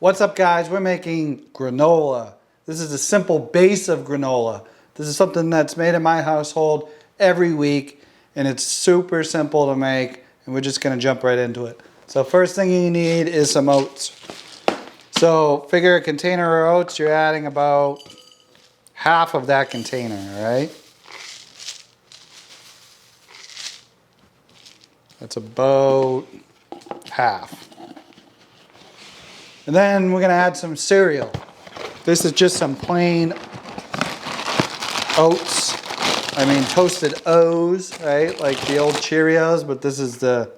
What's up, guys? We're making granola. This is a simple base of granola. This is something that's made in my household every week, and it's super simple to make, and we're just gonna jump right into it. So first thing you need is some oats. So figure a container of oats, you're adding about half of that container, all right? That's about half. And then we're gonna add some cereal. This is just some plain oats. I mean toasted O's, right? Like the old Cheerios, but this is the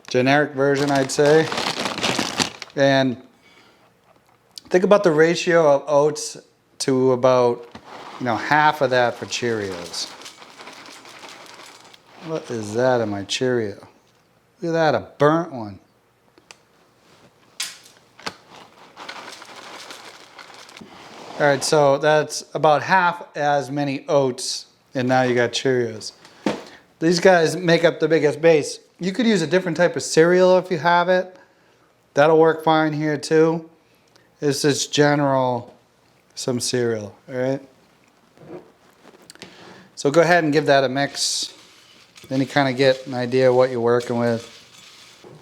generic version, I'd say. And think about the ratio of oats to about, half of that for Cheerios. What is that in my Cheerio? Look at that, a burnt one. All right, so that's about half as many oats, and now you got Cheerios. These guys make up the biggest base. You could use a different type of cereal if you have it. That'll work fine here too. It's just general, some cereal, all right? So go ahead and give that a mix. Then you kind of get an idea of what you're working with.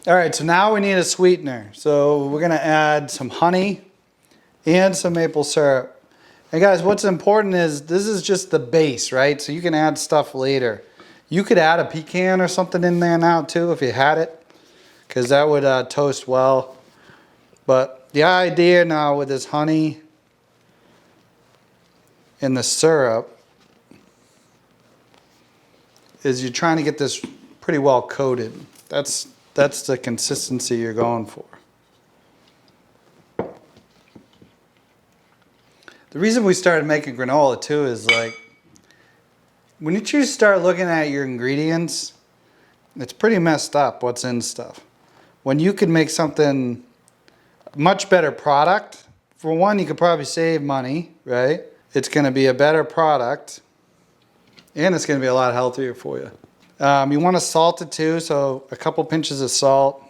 All right, so now we need a sweetener. So we're gonna add some honey and some maple syrup. And guys, what's important is this is just the base, right? So you can add stuff later. You could add a pecan or something in there now too if you had it, because that would toast well. But the idea now with this honey and the syrup is you're trying to get this pretty well coated. That's the consistency you're going for. The reason we started making granola too is like, when you start looking at your ingredients, it's pretty messed up what's in stuff. When you can make something much better product, for one, you could probably save money, right? It's gonna be a better product, and it's gonna be a lot healthier for you. You wanna salt it too, so a couple pinches of salt.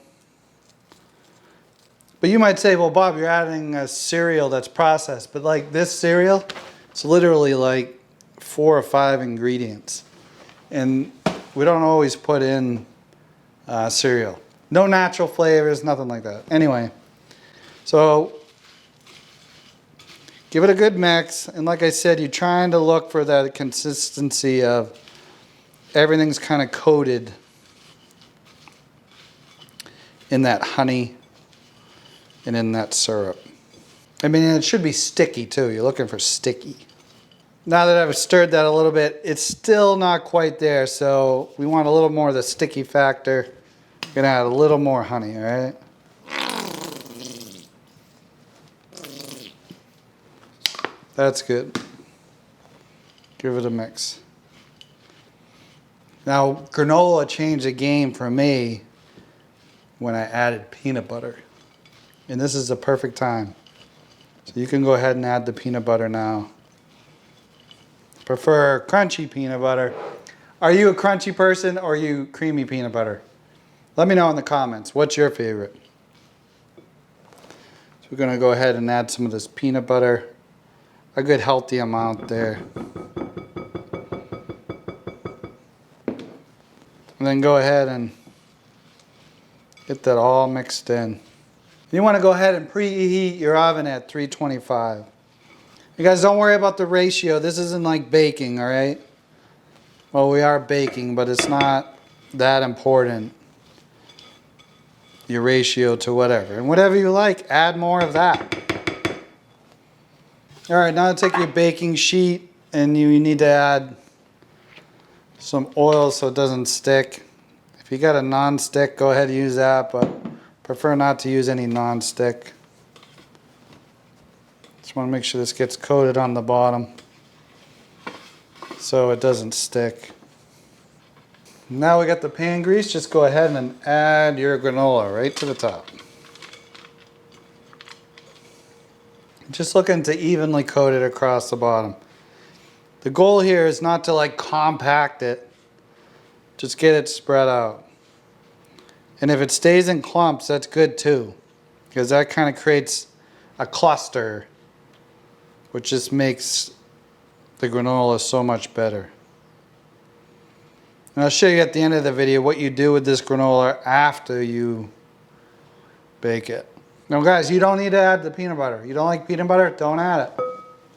But you might say, well, Bob, you're adding a cereal that's processed. But like this cereal, it's literally like 4 or 5 ingredients. And we don't always put in cereal. No natural flavors, nothing like that. Anyway, so give it a good mix. And like I said, you're trying to look for that consistency of everything's kind of coated in that honey and in that syrup. I mean, it should be sticky too. You're looking for sticky. Now that I've stirred that a little bit, it's still not quite there, so we want a little more of the sticky factor. I'm gonna add a little more honey, all right? That's good. Give it a mix. Now, granola changed the game for me when I added peanut butter. And this is the perfect time. So you can go ahead and add the peanut butter now. Prefer crunchy peanut butter. Are you a crunchy person or are you creamy peanut butter? Let me know in the comments. What's your favorite? So we're gonna go ahead and add some of this peanut butter. A good healthy amount there. And then go ahead and get that all mixed in. You want to go ahead and preheat your oven at 325. You guys don't worry about the ratio. This isn't like baking, all right? Well, we are baking, but it's not that important. Your ratio to whatever. And whatever you like, add more of that. All right, now take your baking sheet and you need to add some oil so it doesn't stick. If you got a non-stick, go ahead and use that, but prefer not to use any non-stick. Just want to make sure this gets coated on the bottom so it doesn't stick. Now we got the pan grease, just go ahead and add your granola right to the top. Just looking to evenly coat it across the bottom. The goal here is not to like compact it, just get it spread out. And if it stays in clumps, that's good too. because that kind of creates a cluster, which just makes the granola so much better. And I'll show you at the end of the video what you do with this granola after you bake it. Now guys, you don't need to add the peanut butter. You don't like peanut butter? Don't add it.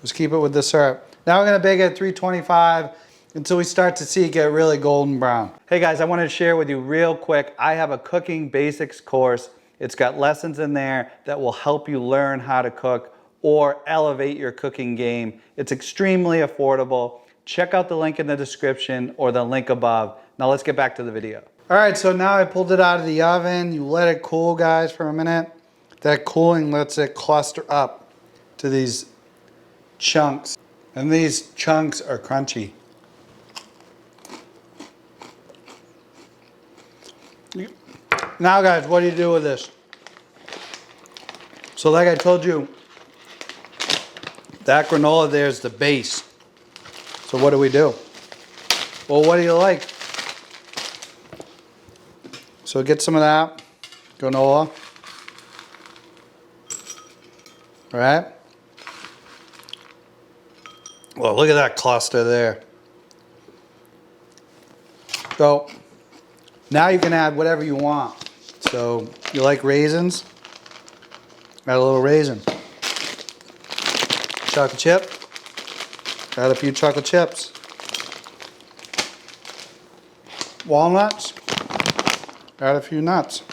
Just keep it with the syrup. Now we're gonna bake it at 325 until we start to see it get really golden brown. Hey guys, I wanted to share with you real quick, I have a cooking basics course. It's got lessons in there that will help you learn how to cook or elevate your cooking game. It's extremely affordable. Check out the link in the description or the link above. Now let's get back to the video. All right, so now I pulled it out of the oven. You let it cool, guys, for a minute. That cooling lets it cluster up to these chunks. And these chunks are crunchy. Now guys, what do you do with this? So like I told you, that granola there is the base. So what do we do? Well, what do you like? So get some of that granola. All right. Well, look at that cluster there. So now you can add whatever you want. So you like raisins? Add a little raisin. Chocolate chip? Add a few chocolate chips. Walnuts? Add a few nuts.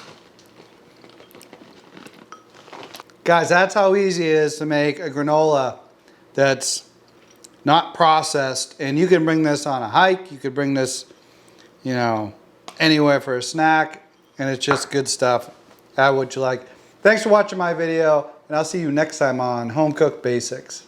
Guys, that's how easy it is to make a granola that's not processed. And you can bring this on a hike. You could bring this, you know, anywhere for a snack. And it's just good stuff. Add what you like. Thanks for watching my video. And I'll see you next time on Home Cook Basics.